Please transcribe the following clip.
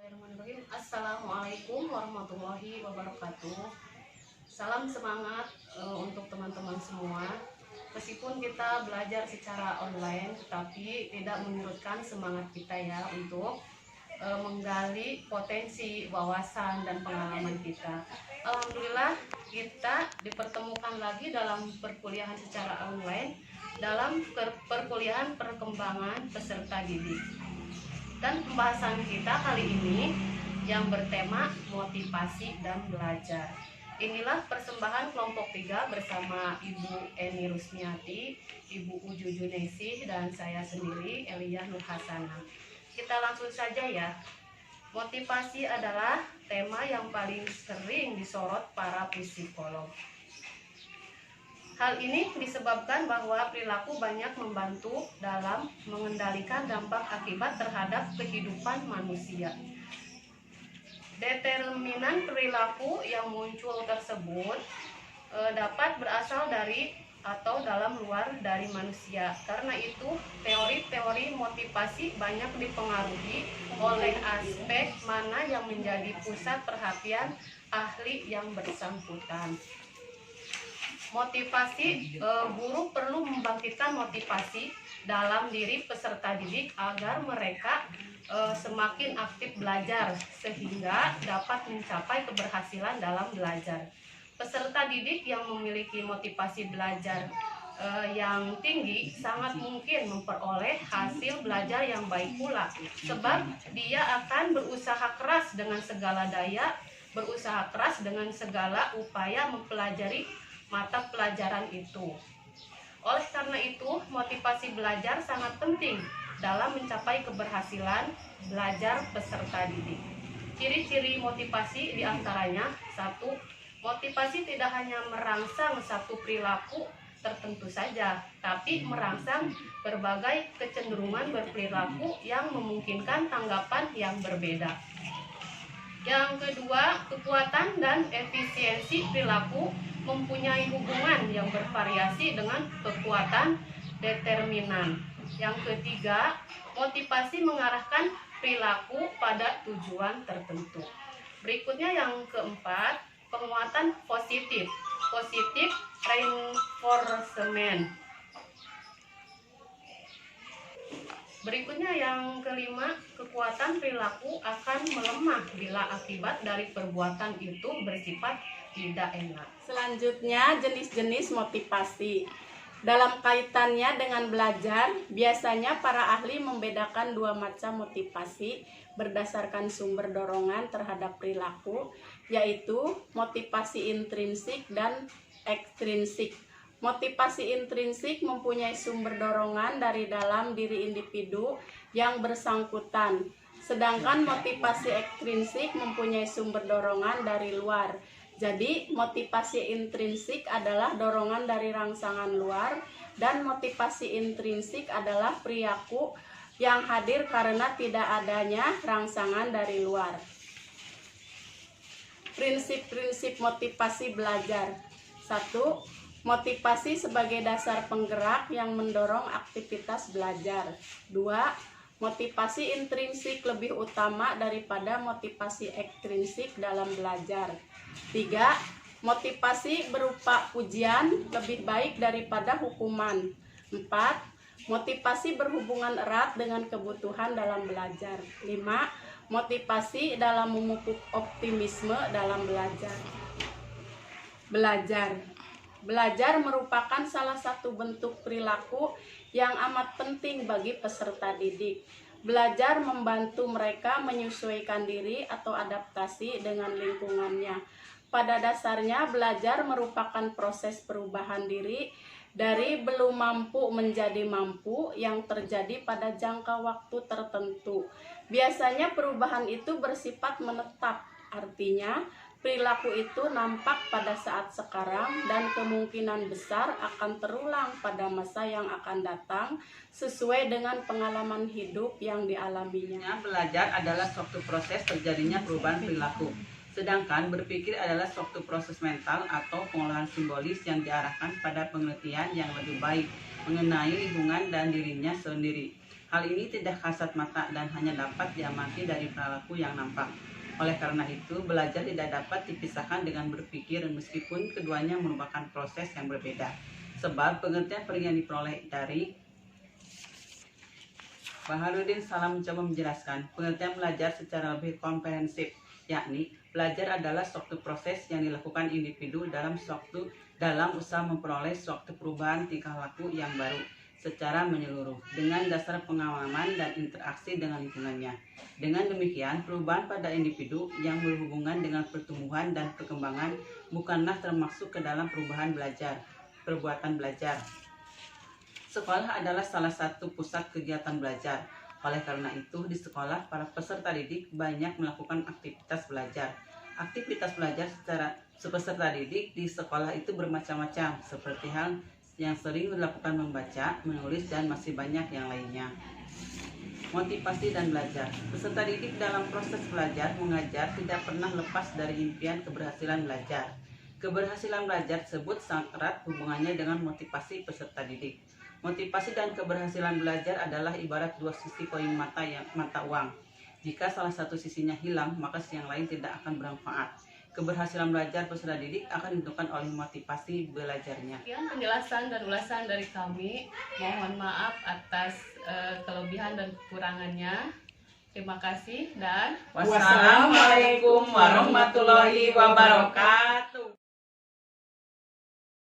Bismillahirrahmanirrahim. Assalamualaikum warahmatullahi wabarakatuh. Salam semangat untuk teman-teman semua. Meskipun kita belajar secara online, tetapi tidak menyurutkan semangat kita ya untuk menggali potensi, wawasan, dan pengalaman kita. Alhamdulillah kita dipertemukan lagi dalam perkuliahan secara online dalam perkuliahan perkembangan peserta didik. Dan pembahasan kita kali ini yang bertema motivasi dan belajar. Inilah persembahan kelompok 3 bersama Ibu Eni Rusmiati, Ibu Uju Junesi, dan saya sendiri Elia Nur Hasanah. Kita langsung saja ya. Motivasi adalah tema yang paling sering disorot para psikolog. Hal ini disebabkan bahwa perilaku banyak membantu dalam mengendalikan dampak akibat terhadap kehidupan manusia. Determinan perilaku yang muncul tersebut dapat berasal dari atau dalam luar dari manusia. Karena itu, teori-teori motivasi banyak dipengaruhi oleh aspek mana yang menjadi pusat perhatian ahli yang bersangkutan. Motivasi, guru perlu membangkitkan motivasi dalam diri peserta didik agar mereka semakin aktif belajar sehingga dapat mencapai keberhasilan dalam belajar. Peserta didik yang memiliki motivasi belajar yang tinggi sangat mungkin memperoleh hasil belajar yang baik pula, sebab dia akan berusaha keras dengan segala daya, berusaha keras dengan segala upaya mempelajari mata pelajaran itu. Oleh karena itu, motivasi belajar sangat penting dalam mencapai keberhasilan belajar peserta didik. Ciri-ciri motivasi diantaranya: 1. Motivasi tidak hanya merangsang satu perilaku tertentu saja, tapi merangsang berbagai kecenderungan berperilaku yang memungkinkan tanggapan yang berbeda. Yang kedua, kekuatan dan efisiensi perilaku mempunyai hubungan yang bervariasi dengan kekuatan determinan. Yang ketiga, motivasi mengarahkan perilaku pada tujuan tertentu. Berikutnya yang keempat, penguatan positif, positive reinforcement. Berikutnya yang kelima, kekuatan perilaku akan melemah bila akibat dari perbuatan itu bersifat tidak enak. Selanjutnya, jenis-jenis motivasi. Dalam kaitannya dengan belajar, biasanya para ahli membedakan dua macam motivasi berdasarkan sumber dorongan terhadap perilaku, yaitu motivasi intrinsik dan ekstrinsik. Motivasi intrinsik mempunyai sumber dorongan dari dalam diri individu yang bersangkutan, sedangkan motivasi ekstrinsik mempunyai sumber dorongan dari luar. Jadi, motivasi intrinsik adalah dorongan dari rangsangan luar, dan motivasi intrinsik adalah perilaku yang hadir karena tidak adanya rangsangan dari luar. Prinsip-prinsip motivasi belajar. 1. Motivasi sebagai dasar penggerak yang mendorong aktivitas belajar. 2. Motivasi intrinsik lebih utama daripada motivasi ekstrinsik dalam belajar. 3. Motivasi berupa pujian lebih baik daripada hukuman. 4. Motivasi berhubungan erat dengan kebutuhan dalam belajar. 5. Motivasi dalam memupuk optimisme dalam belajar. Belajar merupakan salah satu bentuk perilaku yang amat penting bagi peserta didik. Belajar membantu mereka menyesuaikan diri atau adaptasi dengan lingkungannya. Pada dasarnya, belajar merupakan proses perubahan diri dari belum mampu menjadi mampu yang terjadi pada jangka waktu tertentu. Biasanya perubahan itu bersifat menetap, artinya perilaku itu nampak pada saat sekarang dan kemungkinan besar akan terulang pada masa yang akan datang sesuai dengan pengalaman hidup yang dialaminya. Belajar adalah suatu proses terjadinya perubahan perilaku, sedangkan berpikir adalah suatu proses mental atau pengolahan simbolis yang diarahkan pada pengertian yang lebih baik mengenai lingkungan dan dirinya sendiri. Hal ini tidak kasat mata dan hanya dapat diamati dari perilaku yang nampak. Oleh karena itu, belajar tidak dapat dipisahkan dengan berpikir meskipun keduanya merupakan proses yang berbeda. Sebab pengertian yang diperoleh dari Baharudin Salam mencoba menjelaskan pengertian belajar secara lebih komprehensif, yakni belajar adalah suatu proses yang dilakukan individu dalam usaha memperoleh suatu perubahan tingkah laku yang baru secara menyeluruh dengan dasar pengalaman dan interaksi dengan lingkungannya. Dengan demikian, perubahan pada individu yang berhubungan dengan pertumbuhan dan perkembangan bukanlah termasuk ke dalam perbuatan belajar. Sekolah adalah salah satu pusat kegiatan belajar. Oleh karena itu, di sekolah para peserta didik banyak melakukan aktivitas belajar. Aktivitas belajar secara peserta didik di sekolah itu bermacam-macam, seperti hal yang sering dilakukan membaca, menulis, dan masih banyak yang lainnya. Motivasi dan belajar. Peserta didik dalam proses belajar mengajar tidak pernah lepas dari impian keberhasilan belajar. Keberhasilan belajar tersebut sangat erat hubungannya dengan motivasi peserta didik. Motivasi dan keberhasilan belajar adalah ibarat dua sisi koin mata uang. Jika salah satu sisinya hilang, maka sisi yang lain tidak akan bermanfaat. Keberhasilan belajar peserta didik akan ditentukan oleh motivasi belajarnya. Sekian penjelasan dan ulasan dari kami. Mohon maaf atas kelebihan dan kekurangannya. Terima kasih dan Wassalamualaikum warahmatullahi wabarakatuh.